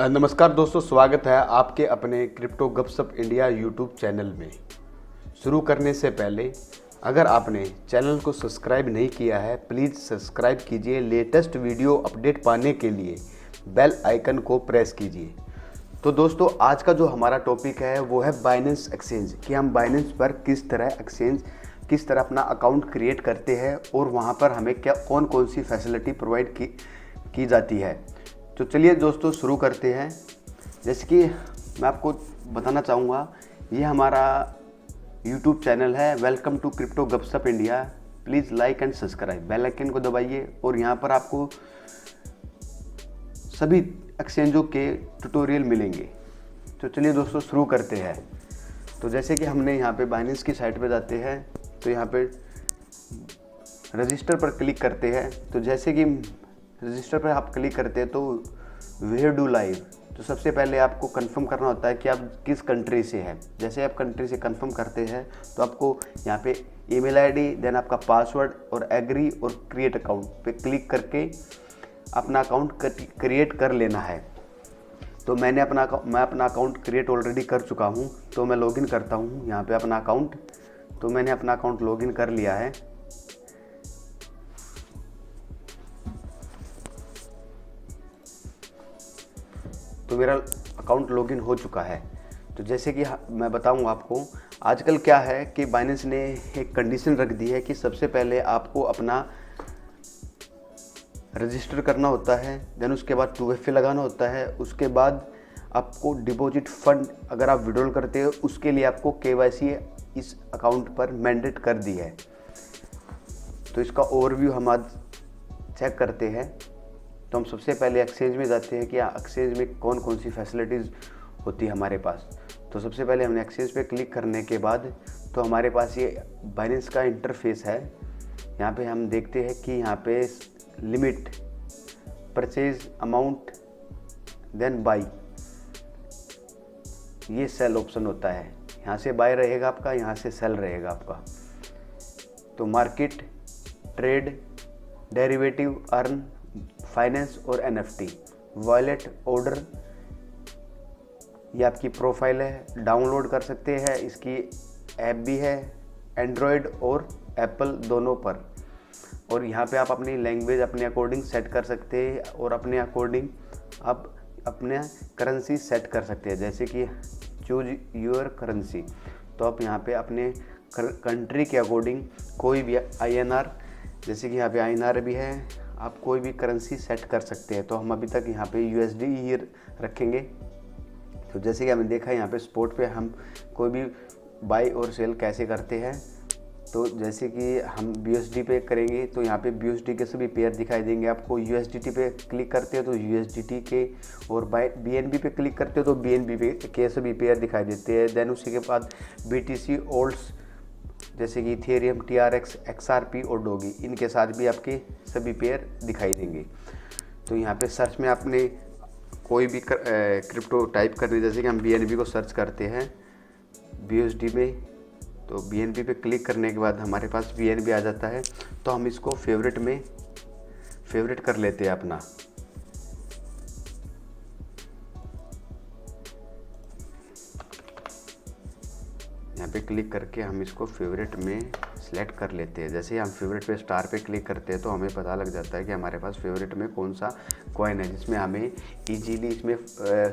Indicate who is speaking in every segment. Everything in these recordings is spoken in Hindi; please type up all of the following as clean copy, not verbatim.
Speaker 1: नमस्कार दोस्तों, स्वागत है आपके अपने crypto Gupshup India YouTube channel में। शुरू करने से पहले अगर आपने चैनल को सब्सक्राइब नहीं किया है, प्लीज़ सब्सक्राइब कीजिए। लेटेस्ट वीडियो अपडेट पाने के लिए बेल आइकन को प्रेस कीजिए। तो दोस्तों, आज का जो हमारा टॉपिक है वो है बाइनेंस एक्सचेंज, कि हम बाइनेंस पर किस तरह अपना अकाउंट क्रिएट करते हैं और वहाँ पर हमें कौन कौन सी फैसिलिटी प्रोवाइड की जाती है। तो चलिए दोस्तों शुरू करते हैं। जैसे कि मैं आपको बताना चाहूँगा, ये हमारा यूट्यूब चैनल है, welcome to crypto Gupshup India. Please like and subscribe, bell icon को दबाइए और यहाँ पर आपको सभी एक्सचेंजों के ट्यूटोरियल मिलेंगे। तो चलिए दोस्तों शुरू करते हैं। तो जैसे कि हमने यहाँ पे बाइनेंस की साइट पे जाते हैं, तो यहाँ पे रजिस्टर पर क्लिक करते हैं। तो जैसे कि रजिस्टर पर आप क्लिक करते हैं तो वेयर डू लाइव, तो सबसे पहले आपको कंफर्म करना होता है कि आप किस कंट्री से हैं। जैसे आप कंट्री से कंफर्म करते हैं तो आपको यहाँ पे ईमेल आईडी, देन आपका पासवर्ड और एग्री और क्रिएट अकाउंट पे क्लिक करके अपना अकाउंट क्रिएट कर लेना है। तो मैं अपना अकाउंट क्रिएट ऑलरेडी कर चुका हूँ, तो मैं लॉगिन करता हूँ यहाँ पे अपना अकाउंट। तो मैंने अपना अकाउंट लॉगिन कर लिया है। तो मेरा अकाउंट लॉगिन हो चुका है। तो जैसे कि मैं बताऊंगा आपको, आजकल क्या है कि बाइनेंस ने एक कंडीशन रख दी है कि सबसे पहले आपको अपना रजिस्टर करना होता है, देन उसके बाद 2FA लगाना होता है, उसके बाद आपको डिपॉजिट फंड अगर आप विड्रॉल करते हो उसके लिए आपको KYC इस अकाउंट पर मैंडेट कर दी है। तो इसका ओवरव्यू हम आज चेक करते हैं। तो हम सबसे पहले एक्सचेंज में जाते हैं कि एक्सचेंज में कौन कौन सी फैसिलिटीज़ होती है हमारे पास। तो सबसे पहले हमने एक्सचेंज पे क्लिक करने के बाद तो हमारे पास ये बाइनेंस का इंटरफेस है। यहाँ पे हम देखते हैं कि यहाँ पे limit, purchase amount, then buy, ये सेल ऑप्शन होता है। यहाँ से बाय रहेगा आपका, यहाँ से सेल रहेगा आपका। तो market, trade, derivative, earn, finance और NFT, वॉलेट, ऑर्डर, ये आपकी प्रोफाइल है, डाउनलोड कर सकते हैं। इसकी ऐप भी है एंड्रॉयड और एप्पल दोनों पर। और यहाँ पे आप अपनी लैंग्वेज अपने अकॉर्डिंग सेट कर सकते हैं और अपने अकॉर्डिंग आप अपने करेंसी सेट कर सकते हैं। जैसे कि चूज योर करेंसी, तो आप यहाँ पे अपने कंट्री के अकॉर्डिंग कोई भी INR, जैसे कि यहाँ पे INR भी है, आप कोई भी करेंसी सेट कर सकते हैं। तो हम अभी तक यहाँ पे USD ही रखेंगे। तो जैसे कि हमने देखा यहाँ पे स्पॉट पे हम कोई भी बाई और सेल कैसे करते हैं। तो जैसे कि हम BUSD पे करेंगे तो यहाँ पे BUSD के सभी पेयर दिखाई देंगे आपको। USDT पे क्लिक करते हो तो USDT के, और BNB पे क्लिक करते हो तो BNB पे के सभी पेयर दिखाई देते हैं। देन उसी के बाद BTC ओल्ड्स, जैसे कि इथेरियम, TRX, XRP और डॉगी, इनके साथ भी आपके सभी पेयर दिखाई देंगे। तो यहाँ पे सर्च में आपने कोई भी क्रिप्टो टाइप करनी, जैसे कि हम BNB को सर्च करते हैं BUSD में, तो BNB पे क्लिक करने के बाद हमारे पास BNB आ जाता है। तो हम इसको फेवरेट कर लेते हैं अपना। यहाँ पे क्लिक करके हम इसको फेवरेट में सेलेक्ट कर लेते हैं। जैसे हम फेवरेट पे स्टार पे क्लिक करते हैं तो हमें पता लग जाता है कि हमारे पास फेवरेट में कौन सा कॉइन है, जिसमें हमें इजीली इसमें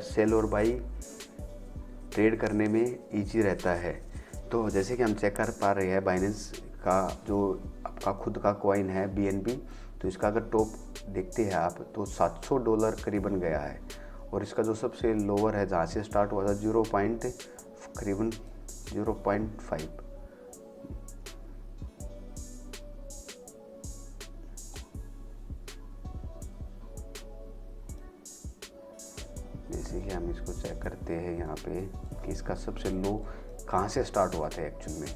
Speaker 1: सेल और बाई ट्रेड करने में इजी रहता है। तो जैसे कि हम चेक कर पा रहे हैं बाइनेंस का जो आपका खुद का कॉइन है BNB, तो इसका अगर टॉप देखते हैं आप तो $700 करीबन गया है। और इसका जो सबसे लोअर है, जहाँ से स्टार्ट हुआ था, करीबन 0.5। जैसे कि हम इसको चेक करते हैं यहाँ पे कि इसका सबसे लो कहाँ से स्टार्ट हुआ था एक्चुअल में।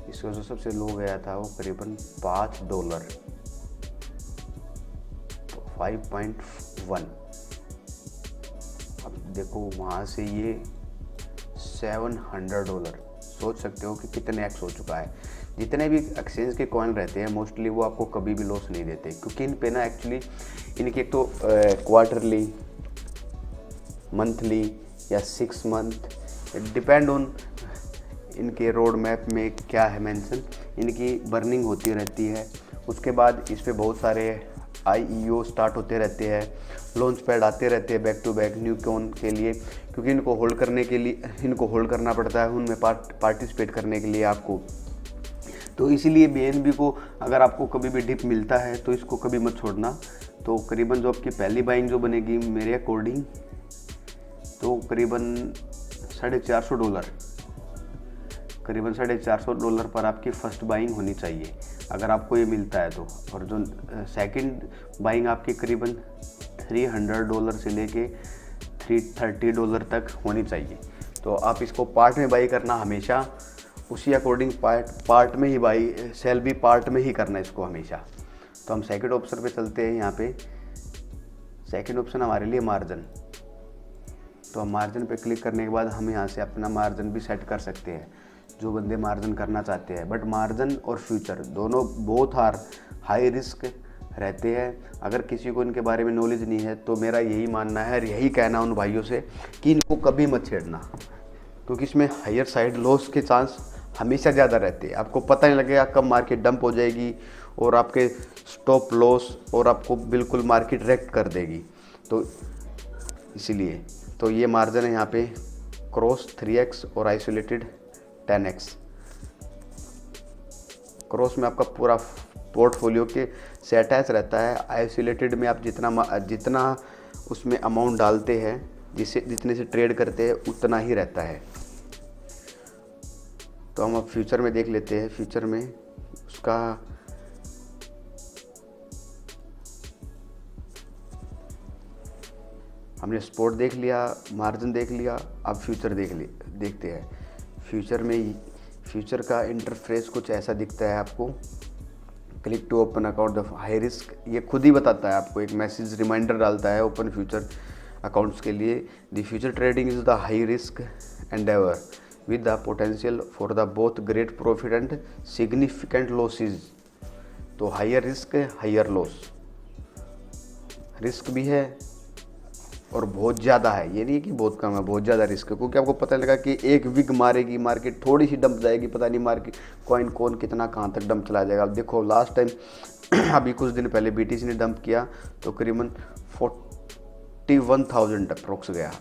Speaker 1: इसका जो सबसे लो गया था वो करीबन $5, 5.1। अब देखो वहाँ से ये $700, सोच सकते हो कि कितने एक्स हो चुका है। जितने भी एक्सचेंज के कॉइन रहते हैं मोस्टली वो आपको कभी भी लॉस नहीं देते, क्योंकि इन पे ना एक्चुअली इनकी एक तो क्वार्टरली, मंथली या 6 मंथ, डिपेंड ऑन इनके रोड मैप में क्या है मेंशन, इनकी बर्निंग होती रहती है। उसके बाद इस पे बहुत सारे IEO स्टार्ट होते रहते हैं, लॉन्च पैड आते रहते हैं back to back new coin के लिए, क्योंकि इनको होल्ड करने के लिए इनको होल्ड करना पड़ता है उनमें पार्टिसिपेट करने के लिए आपको। तो इसीलिए BNB को अगर आपको कभी भी डिप मिलता है तो इसको कभी मत छोड़ना। तो करीबन जो आपकी पहली बाइंग जो बनेगी मेरे अकॉर्डिंग तो करीबन $450, करीबन $450 पर आपकी फ़र्स्ट बाइंग होनी चाहिए अगर आपको ये मिलता है तो। और जो सेकंड बाइंग आपकी करीबन $300 से लेके $330 तक होनी चाहिए। तो आप इसको पार्ट में बाई करना हमेशा, उसी अकॉर्डिंग पार्ट में ही बाई, सेल भी पार्ट में ही करना इसको हमेशा। तो हम सेकंड ऑप्शन पे चलते हैं। यहाँ पे सेकंड ऑप्शन हमारे लिए मार्जिन। तो हम मार्जिन पे क्लिक करने के बाद हम यहाँ से अपना मार्जिन भी सेट कर सकते हैं, जो बंदे मार्जिन करना चाहते हैं। बट मार्जिन और फ्यूचर दोनों बोथ आर हाई रिस्क रहते हैं। अगर किसी को इनके बारे में नॉलेज नहीं है तो मेरा यही मानना है और यही कहना उन भाइयों से कि इनको कभी मत छेड़ना, क्योंकि इसमें हायर साइड लॉस के चांस हमेशा ज़्यादा रहते हैं। आपको पता नहीं लगेगा कब मार्केट डंप हो जाएगी और आपके स्टॉप लॉस और आपको बिल्कुल मार्केट रेक्ट कर देगी। तो इसीलिए तो ये मार्जिन है यहाँ पे क्रॉस 3x और आइसोलेटेड 10x। क्रॉस में आपका पूरा पोर्टफोलियो के से अटैच रहता है, आइसोलेटेड में आप जितना उसमें अमाउंट डालते हैं, जितने से ट्रेड करते हैं उतना ही रहता है। तो हम अब फ्यूचर में देख लेते हैं। फ्यूचर में उसका हमने स्पॉट देख लिया, मार्जिन देख लिया, अब फ्यूचर देखते हैं। फ्यूचर में फ्यूचर का इंटरफेस कुछ ऐसा दिखता है आपको। Click to open account of high risk, ये खुद ही बताता है आपको, एक मैसेज रिमाइंडर डालता है ओपन फ्यूचर अकाउंट्स के लिए। The future trading is the high risk Endeavour with the potential for the both great profit and significant losses। तो higher risk higher loss, risk भी है और बहुत ज़्यादा है, ये नहीं कि बहुत कम है, बहुत ज़्यादा रिस्क है। क्योंकि आपको पता लगा कि एक विग मारेगी मार्केट, थोड़ी सी डंप जाएगी, पता नहीं मार्केट कौन कितना कहाँ तक डंप चला जाएगा। अब देखो लास्ट टाइम अभी कुछ दिन पहले BTC ने डंप किया तो करीबन 41,000 अप्रोक्स गया,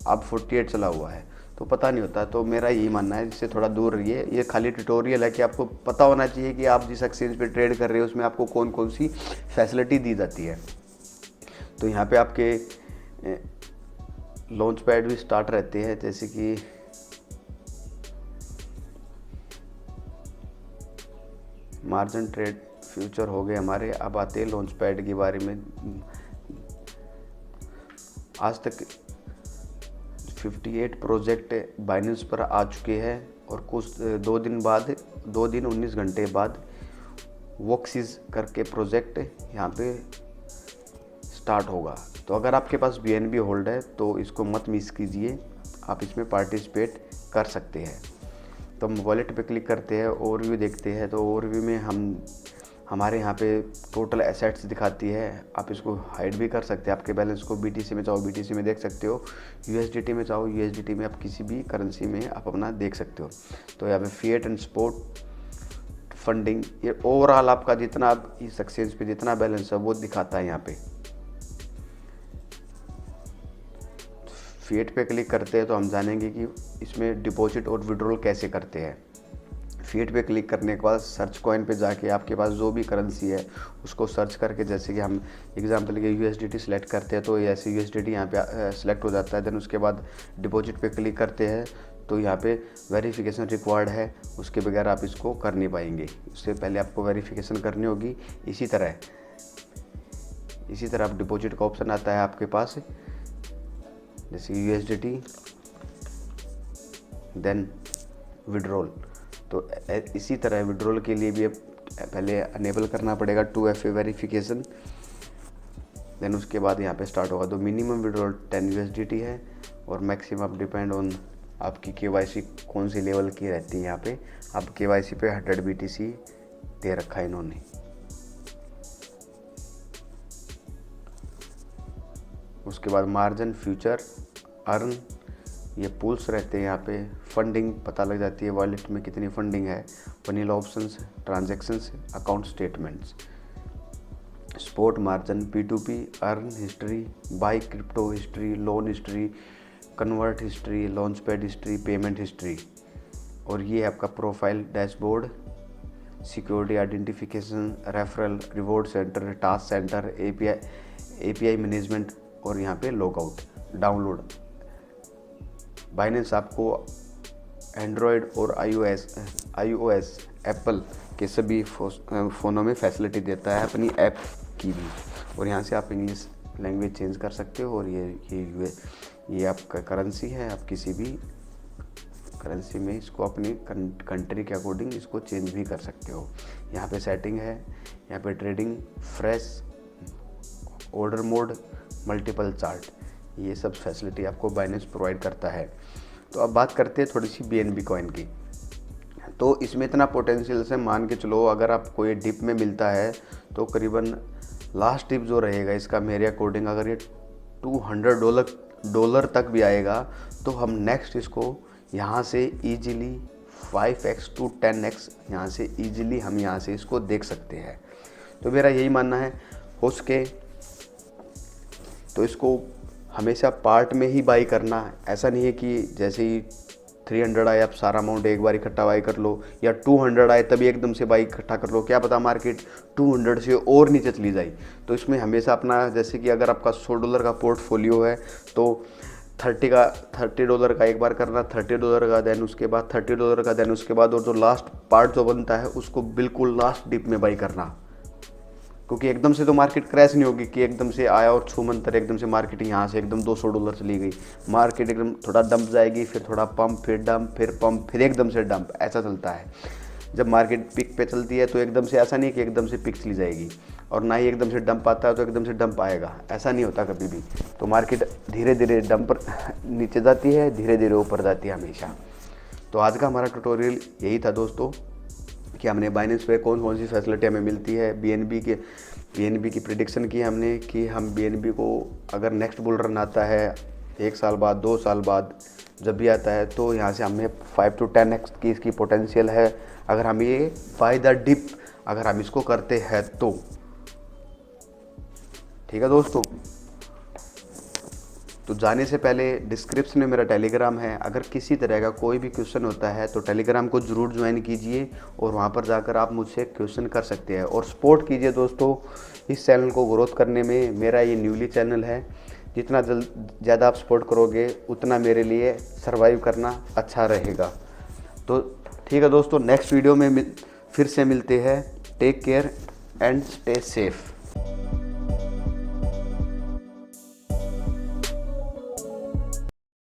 Speaker 1: अब 48 चला हुआ है। तो पता नहीं होता। तो मेरा यही मानना है इससे थोड़ा दूर रहिए। ये खाली ट्यूटोरियल है कि आपको पता होना चाहिए कि आप जिस एक्सचेंज पे ट्रेड कर रहे हो उसमें आपको कौन कौन सी फैसिलिटी दी जाती है। तो यहाँ पे आपके लॉन्च पैड भी स्टार्ट रहते हैं, जैसे कि मार्जिन ट्रेड फ्यूचर हो गए हमारे। अब आते हैं लॉन्च पैड के बारे में। आज तक 58 प्रोजेक्ट बाइनेंस पर आ चुके हैं और कुछ 2 दिन 19 घंटे बाद वॉक्सिस करके प्रोजेक्ट यहाँ पे स्टार्ट होगा। तो अगर आपके पास BNB होल्ड है तो इसको मत मिस कीजिए, आप इसमें पार्टिसिपेट कर सकते हैं। तो हम वॉलेट पे क्लिक करते हैं, ओवरव्यू देखते हैं। तो ओवरव्यू में हमारे यहाँ पे टोटल एसेट्स दिखाती है। आप इसको हाइड भी कर सकते हैं, आपके बैलेंस को। BTC में चाहो BTC में देख सकते हो, USDT में चाहो USDT में, आप किसी भी करेंसी में आप अपना देख सकते हो। तो यहाँ पे फिएट एंड स्पॉट फंडिंग, ये ओवरऑल आपका जितना आप इस एक्सचेंज पे जितना बैलेंस है वो दिखाता है। यहाँ पे फिएट पे क्लिक करते हैं तो हम जानेंगे कि इसमें डिपॉजिट और विड्रॉल कैसे करते हैं। फिएट पे क्लिक करने के बाद सर्च कॉइन पे जाके आपके पास जो भी करेंसी है उसको सर्च करके, जैसे कि हम एग्जांपल के USDT सेलेक्ट करते हैं तो ऐसे USDT यहाँ पे सेलेक्ट हो जाता है। देन उसके बाद डिपॉजिट पे क्लिक करते हैं तो यहाँ पे वेरिफिकेशन रिक्वायर्ड है, उसके बगैर आप इसको कर नहीं पाएंगे। उससे पहले आपको वेरिफिकेशन करनी होगी। इसी तरह आप डिपॉजिट का ऑप्शन आता है आपके पास, जैसे USDT देन विड्रॉल। तो इसी तरह विड्रॉल के लिए भी पहले अनेबल करना पड़ेगा 2FA वेरिफिकेशन। देन उसके बाद यहाँ पे स्टार्ट होगा। तो मिनिमम विड्रॉल 10 USDT है और मैक्सिमम डिपेंड ऑन आपकी KYC कौन सी लेवल की रहती है। यहाँ पे आप KYC पे 100 BTC दे रखा है इन्होंने। उसके बाद मार्जिन, फ्यूचर, अर्न, ये पूल्स रहते हैं। यहाँ पे फंडिंग पता लग जाती है, वॉलेट में कितनी फंडिंग है, vanilla options, transactions, account statements, spot margin, P2P, earn history, buy crypto history, loan history, convert history, launch pad history, payment history. और ये आपका profile dashboard, security identification, referral, reward centre, task centre, API management, और यहाँ पे लॉगआउट, डाउनलोड। बाइनेंस आपको एंड्रॉयड और iOS एप्पल के सभी फ़ोनों में फैसिलिटी देता है अपनी ऐप की भी। और यहाँ से आप इंग्लिश लैंग्वेज चेंज कर सकते हो। और ये आपका करेंसी है, आप किसी भी करेंसी में इसको अपनी कंट्री के अकॉर्डिंग इसको चेंज भी कर सकते हो। यहाँ पे सेटिंग है, यहाँ पे trading, fresh, order mode, multiple chart, ये सब फैसिलिटी आपको बाइनेंस प्रोवाइड करता है। तो अब बात करते हैं थोड़ी सी BNB कॉइन की। तो इसमें इतना पोटेंशियल से मान के चलो, अगर आपको ये डिप में मिलता है तो करीबन लास्ट डिप जो रहेगा इसका मेरे अकॉर्डिंग अगर ये $200 तक भी आएगा तो हम नेक्स्ट इसको यहाँ से ईजिली 5x to 10x यहाँ से ईजिली हम यहाँ से इसको देख सकते हैं। तो मेरा यही मानना है, हो सके तो इसको हमेशा पार्ट में ही बाई करना। ऐसा नहीं है कि जैसे ही 300 आए आप सारा अमाउंट एक बार इकट्ठा बाई कर लो, या 200 आए तभी एकदम से बाई इकट्ठा कर लो। क्या पता मार्केट 200 से और नीचे चली जाए। तो इसमें हमेशा अपना, जैसे कि अगर आपका $100 का पोर्टफोलियो है तो $30 का एक बार करना, $30 का, देन उसके बाद $30 का, देन उसके बाद और जो लास्ट पार्ट जो बनता है उसको बिल्कुल लास्ट डिप में बाई करना। क्योंकि एकदम से तो मार्केट क्रैश नहीं होगी कि एकदम से आया और छूमंतर एकदम से मार्केट यहाँ से एकदम $200 चली गई। मार्केट एकदम थोड़ा डंप जाएगी, फिर थोड़ा पंप, फिर डंप, फिर पंप, फिर एकदम से डंप, ऐसा चलता है। जब मार्केट पिक पे चलती है तो एकदम से ऐसा नहीं कि एकदम से पिक चली जाएगी, और ना ही एकदम से डंप आता है तो एकदम से डंप आएगा, ऐसा नहीं होता कभी भी। तो मार्केट धीरे धीरे डंप नीचे जाती है, धीरे धीरे ऊपर जाती है हमेशा। तो आज का हमारा ट्यूटोरियल यही था दोस्तों, कि हमने बाइनेंस पे कौन कौन सी फैसिलिटी हमें मिलती है। BNB की प्रिडिक्शन की हमने कि हम BNB को अगर नेक्स्ट बुल रन आता है 1 साल बाद, 2 साल बाद, जब भी आता है तो यहाँ से हमें 5 to 10x की इसकी पोटेंशियल है। अगर हम ये बाय द डिप अगर हम इसको करते हैं तो ठीक है दोस्तों। तो जाने से पहले डिस्क्रिप्शन में मेरा टेलीग्राम है, अगर किसी तरह का कोई भी क्वेश्चन होता है तो टेलीग्राम को ज़रूर ज्वाइन कीजिए और वहाँ पर जाकर आप मुझसे क्वेश्चन कर सकते हैं। और सपोर्ट कीजिए दोस्तों इस चैनल को ग्रोथ करने में। मेरा ये न्यूली चैनल है, जितना ज़्यादा आप सपोर्ट करोगे उतना मेरे लिए सर्वाइव करना अच्छा रहेगा। तो ठीक है दोस्तों, नेक्स्ट वीडियो में फिर से मिलते हैं। Take care and stay safe.